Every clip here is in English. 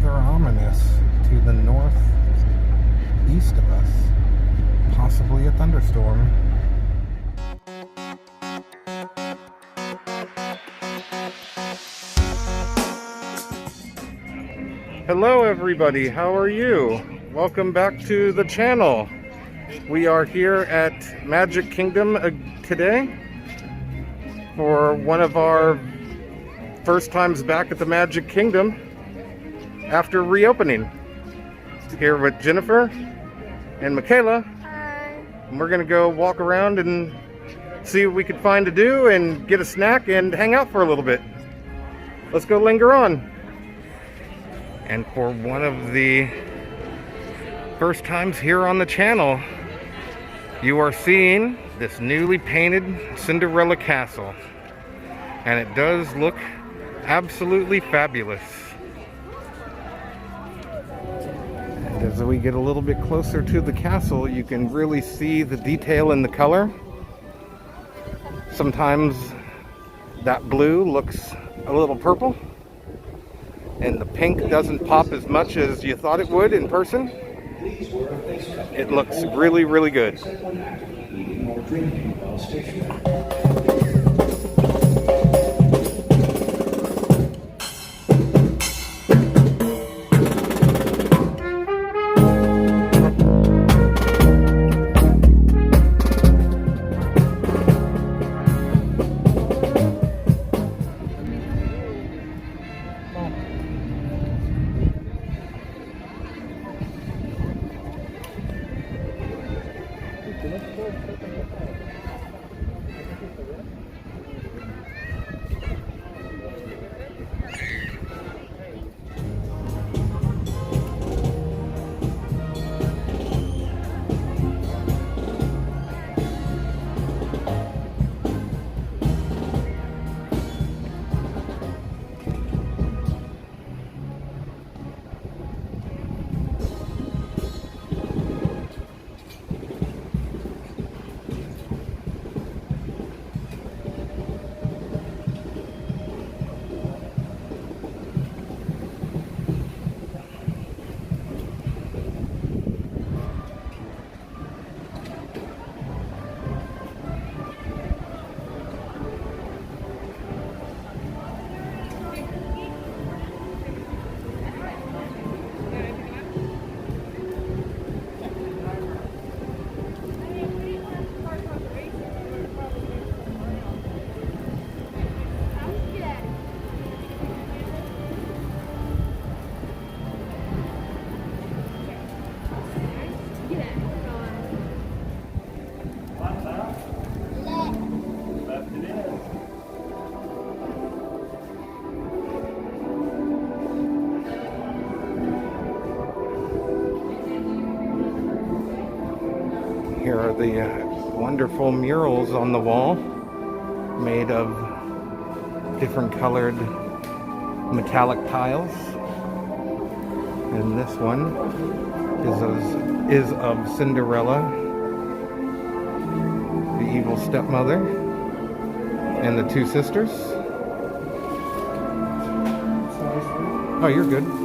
rather ominous to the northeast of us. Possibly a thunderstorm. Hello everybody, how are you? Welcome back to the channel. We are here at Magic Kingdom today for one of our first times back at the Magic Kingdom after reopening. Here with Jennifer and Michaela. Hi. And we're gonna go walk around and see what we could find to do and get a snack and hang out for a little bit. Let's go linger on. And for one of the first times here on the channel, you are seeing this newly painted Cinderella Castle. And it does look absolutely fabulous. And as we get a little bit closer to the castle, you can really see the detail in the color. Sometimes that blue looks a little purple, and the pink doesn't pop as much as you thought it would in person. It looks really, really good. Here are the wonderful murals on the wall made of different colored metallic tiles. And this one is of Cinderella, the evil stepmother, and the two sisters. Oh, you're good.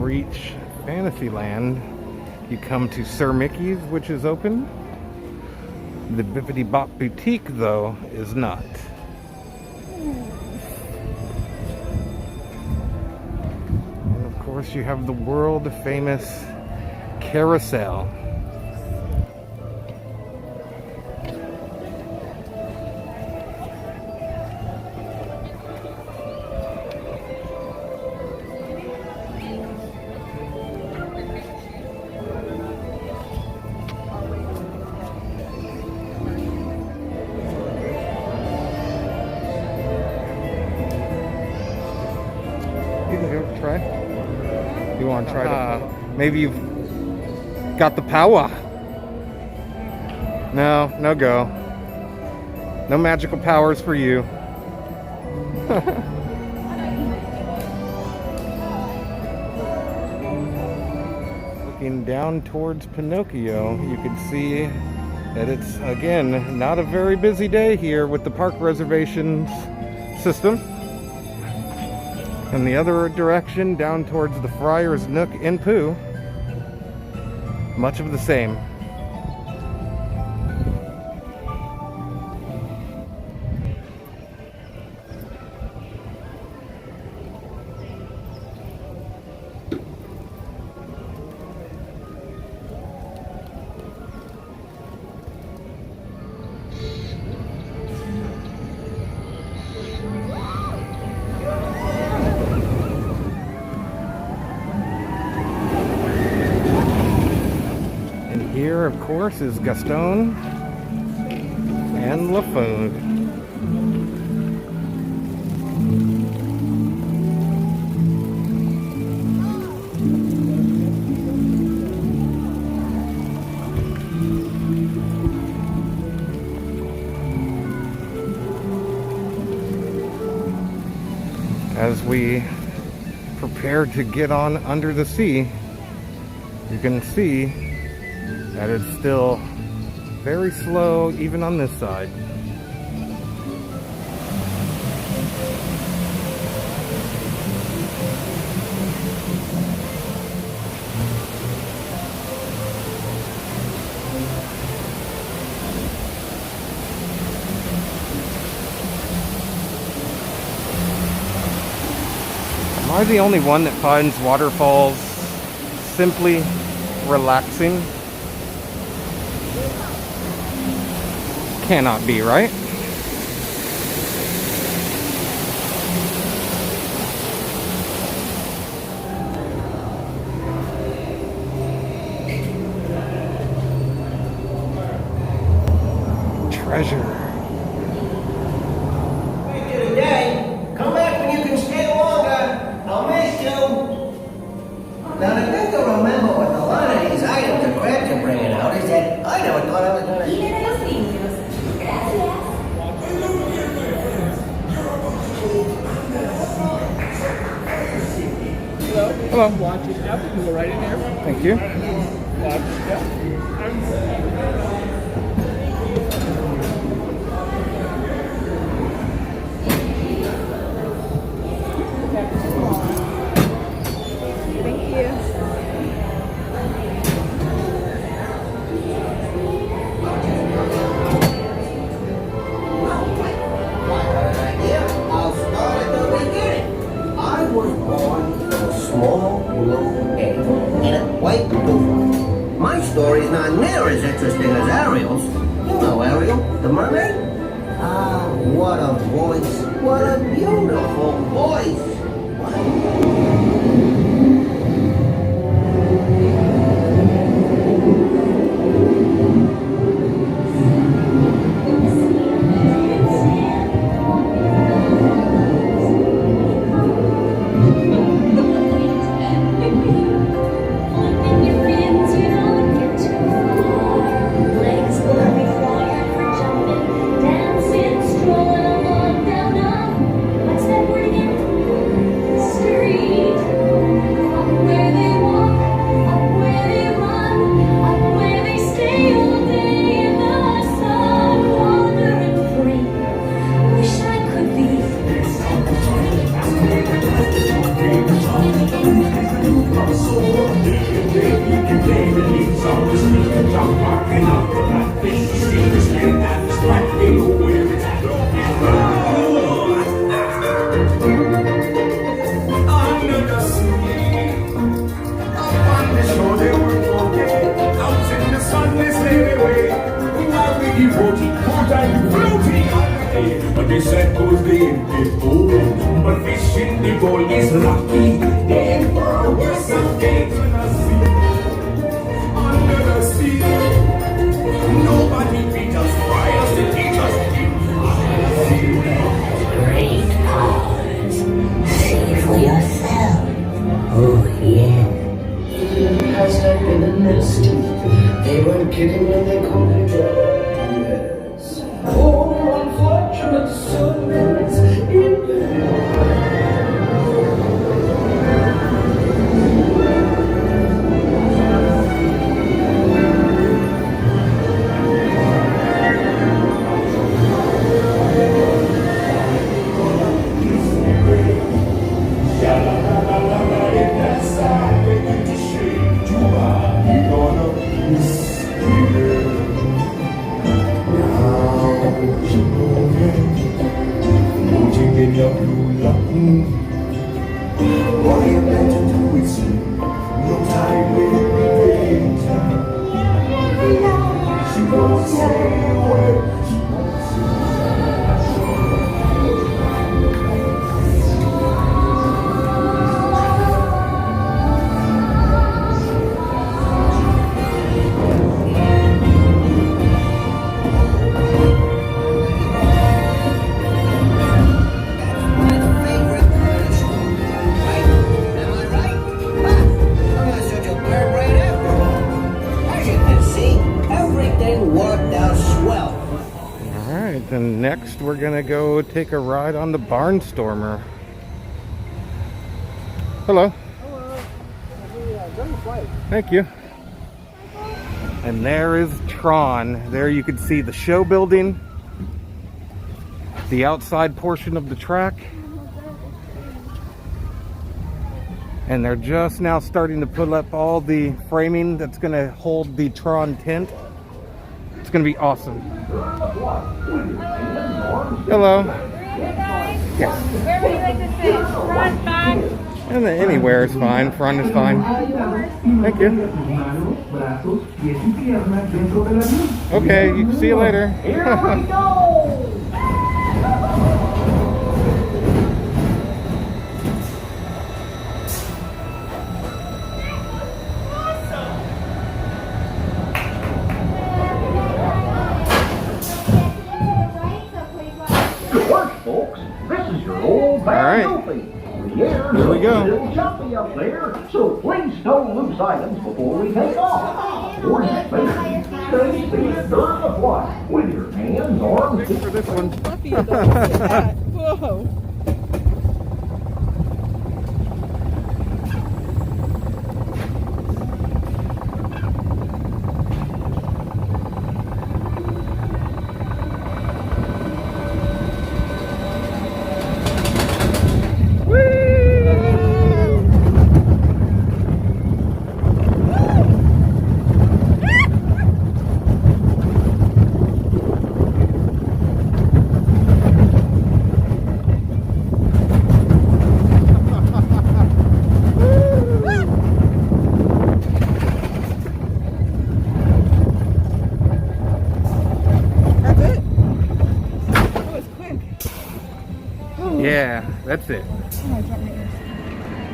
reach Fantasyland, you come to Sir Mickey's, which is open. The Bippity Bop Boutique, though, is not. And of course, you have the world famous carousel. You can go try. You want to try maybe you've got the power. No, no go. No magical powers for you. Looking down towards Pinocchio, you can see that it's, again, not a very busy day here with the park reservations system. In the other direction, down towards the Friar's Nook in Pooh, much of the same. Here, of course, is Gaston and LaFood. As we prepare to get on under the sea, you can see that it's still very slow even on this side. Am I the only one that finds waterfalls simply relaxing? Cannot be, right? Treasure. Thank you today. Come back when you can stay longer. I'll miss you. Now, the thing to remember with a lot of these items the crabs are bringing out is that I never thought I was going to... Hello. Watch it up, you can go right in there. Thank you. Watch, Thank you. I'll start at the beginning. I was born from a small blue egg in a white roof. My story's not near as interesting as Ariel's. You know Ariel, the mermaid? Ah, what a voice. What a beautiful voice. Where they walk, up where can't get old. But fishing the boy is lucky. Then for a worse of fate when I see under the sea. Nobody beat us, fry us, and eat us. Great powers. See for yourself. Oh, yeah. Has there been a nesting? They weren't kidding when they called it yes. Oh, unfortunate souls in the And next we're gonna go take a ride on the barnstormer. Hello. Hello. Thank you. And there is Tron. There you can see the show building, the outside portion of the track. And they're just now starting to put up all the framing that's gonna hold the Tron tent. It's gonna be awesome. Hello. Yes. Where would you like to sit? Front, back? And then anywhere is fine. Front is fine. Thank you. Okay, see you later. Here we go! Good work, folks. This is your old pal Goofy. The air's Here we go. a little jumpy up there, so please don't lose items before we take off. For your safety, stay seated during the flight with your hands, arms, For this one. Whoa. Yeah, that's it.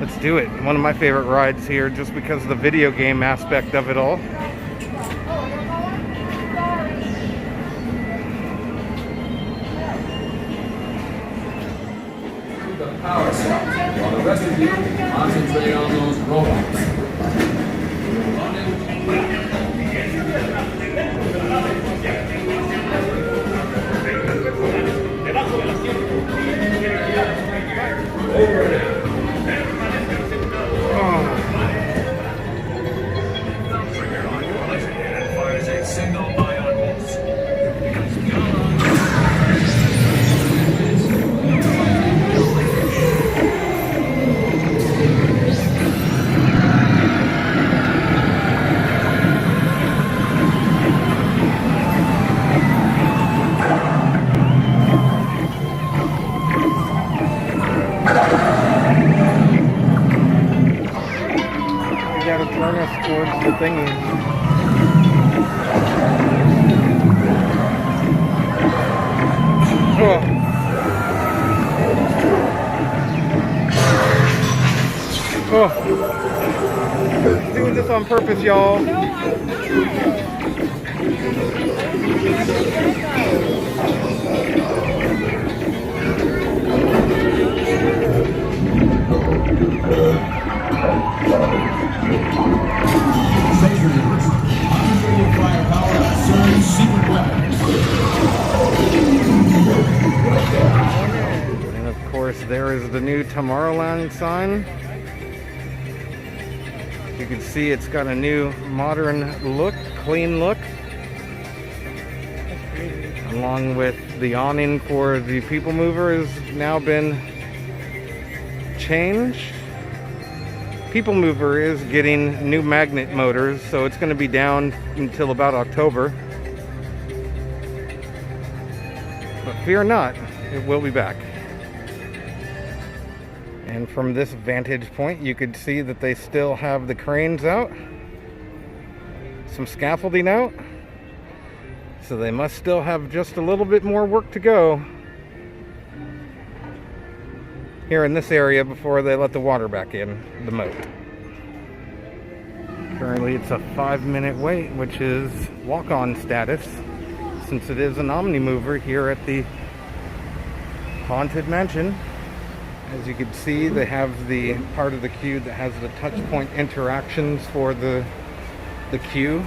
Let's do it. One of my favorite rides here just because of the video game aspect of it all. The power set, while the rest of you concentrate on those robots. Turn us towards the thingy. Oh. on purpose, y'all. No, I'm And of course, there is the new Tomorrowland sign. You can see it's got a new modern look, clean look. Along with the awning for the People Mover has now been changed. People Mover is getting new magnet motors, so it's going to be down until about October. But fear not, it will be back. And from this vantage point, you could see that they still have the cranes out, some scaffolding out, so they must still have just a little bit more work to go here in this area before they let the water back in the moat. Currently it's a 5-minute wait, which is walk-on status, since it is an omni-mover here at the Haunted Mansion. As you can see, they have the part of the queue that has the touch point interactions for the queue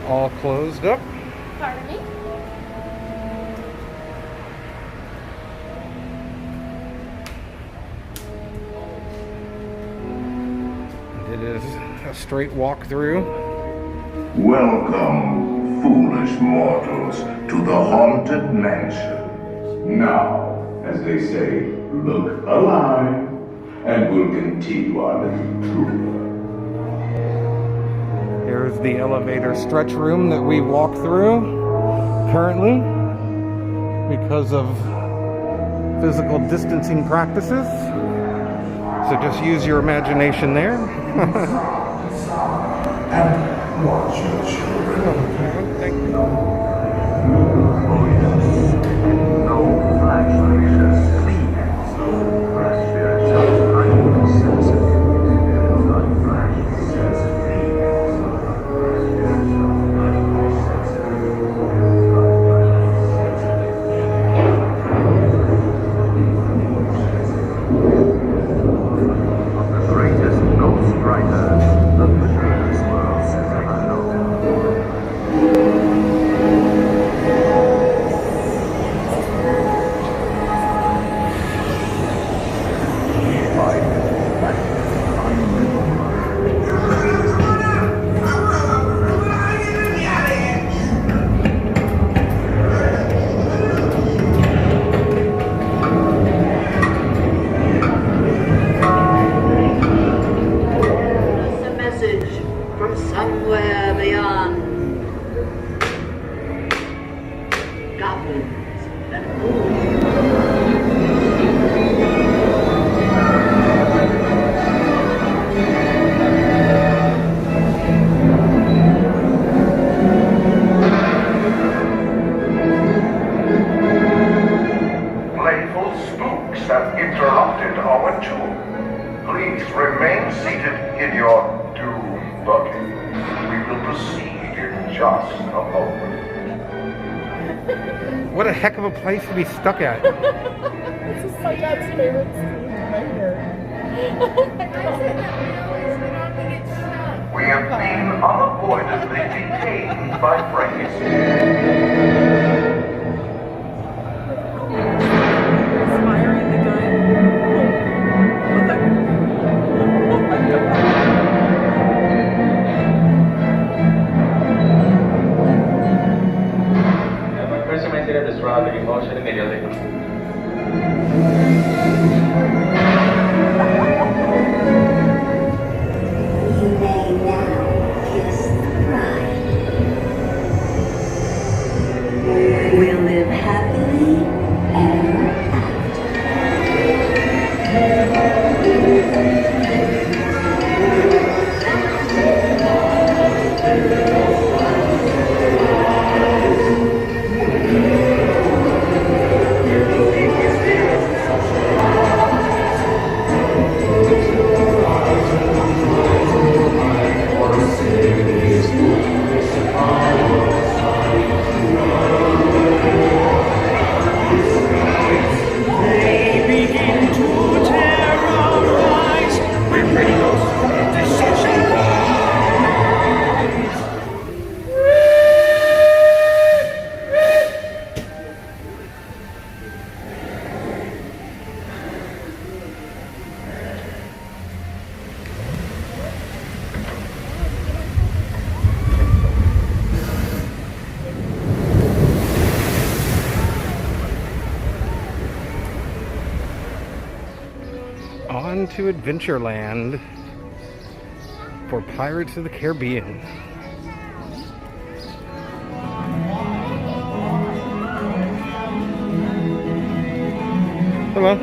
all closed up. Pardon me? It is a straight walk through. Welcome, foolish mortals, to the Haunted Mansion. Now, as they say, look alive, and we'll continue our little tour. Here's the elevator stretch room that we walk through currently because of physical distancing practices. So just use your imagination there. And watch your children. Thank you. No flashlights, please. Press your highly sensitive. The greatest ghost writer the this world has ever known. A message from somewhere beyond. Goblins and ghouls. Playful spooks have interrupted our tour. Please remain seated in your doom buggy. We will proceed in just a moment. What a heck of a place to be stuck at. This is my dad's favorite scene right here. We have been unavoidably detained by Frankenstein. Firing the gun. Oh my god. My person may have described the emotion immediately. You may now kiss the bride. We'll live happily ever after. Welcome to Adventureland for Pirates of the Caribbean. Hello.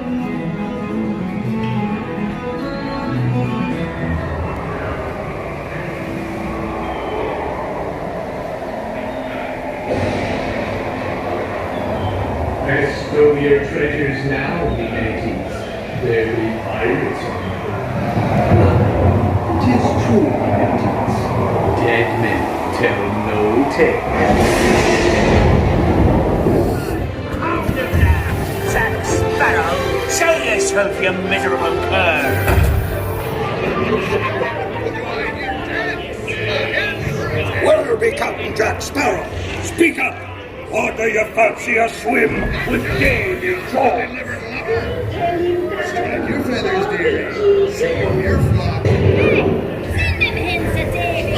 Bestow your treasures now, ye mateys. There be pirates on board. 'Tis true, ye mateys. Dead men tell no tales. After that, Jack Sparrow, show yourself, you miserable cur. Where be Captain Jack Sparrow? Speak up! Or do you fancy a swim with Davy Tron? Strike your feathers, dearie. Show 'em your flock. Send them hints at Davy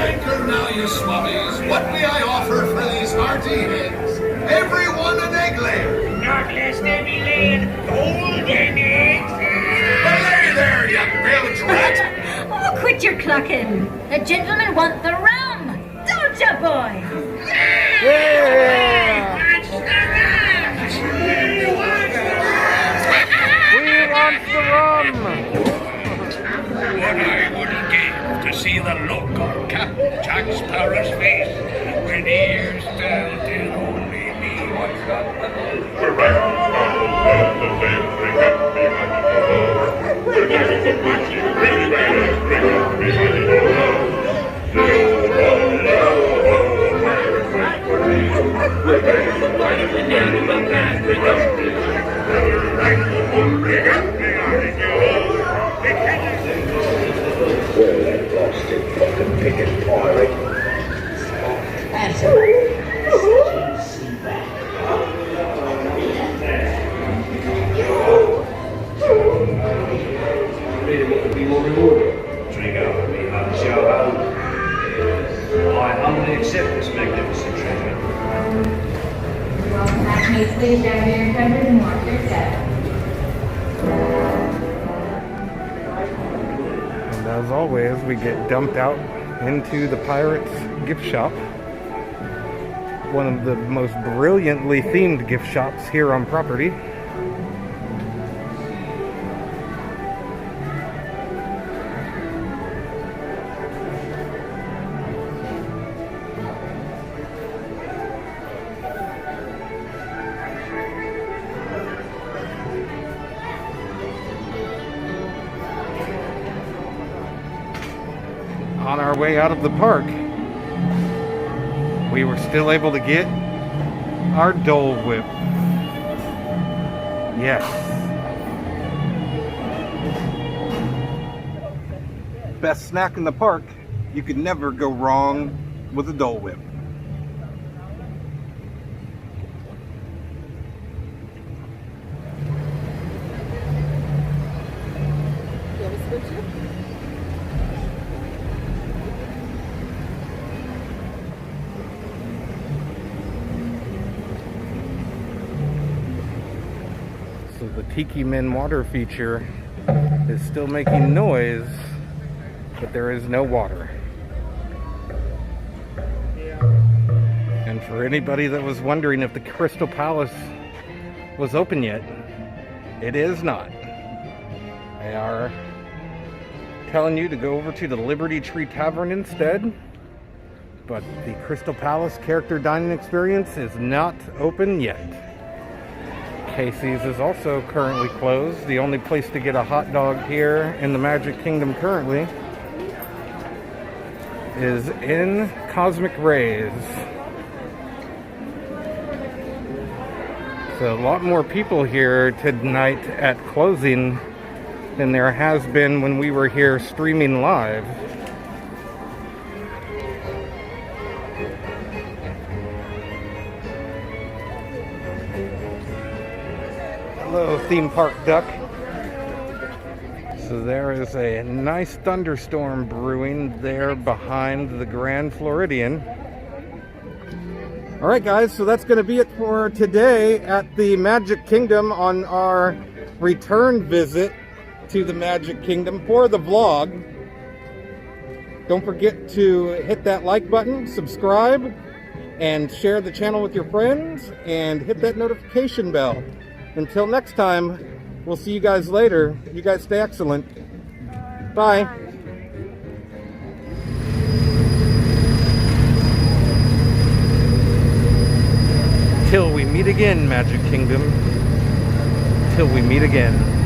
Anchor now, you swabbies. What may I offer for these hearty heads? Everyone an egg layer. Not less than he laying golden eggs. Belay there, you bilge rat. Oh, quit your clucking. The gentlemen want the rum. Don't ya, boy? Yeah! We want the rum! What I wouldn't give to see the look on Captain Jack Sparrow's face when he hears tell till only me what's got the Well, that blasted fucking picket pirate. That's all. See back. Really, what could be more rewarding? Drink out with me, hot show out. I humbly accept this magnificent treasure. Welcome back, mates, ladies, gentlemen, and countries, and monsters, etc. And as always, we get dumped out into the Pirates gift shop. One of the most brilliantly themed gift shops here on property. On our way out of the park, we were still able to get our Dole Whip. Yes. Best snack in the park. You could never go wrong with a Dole Whip. You want to switch it? So the Tiki Men water feature is still making noise, but there is no water. And for anybody that was wondering if the Crystal Palace was open yet, it is not. They are telling you to go over to the Liberty Tree Tavern instead, but the Crystal Palace character dining experience is not open yet. Casey's is also currently closed. The only place to get a hot dog here in the Magic Kingdom currently is in Cosmic Rays. So a lot more people here tonight at closing than there has been when we were here streaming live. Hello, theme park duck. So there is a nice thunderstorm brewing there behind the Grand Floridian. All right, guys, so that's going to be it for today at the Magic Kingdom on our return visit to the Magic Kingdom for the vlog. Don't forget to hit that like button, subscribe, and share the channel with your friends, and hit that notification bell. Until next time, we'll see you guys later. You guys stay excellent. Bye. Till we meet again, Magic Kingdom. Till we meet again.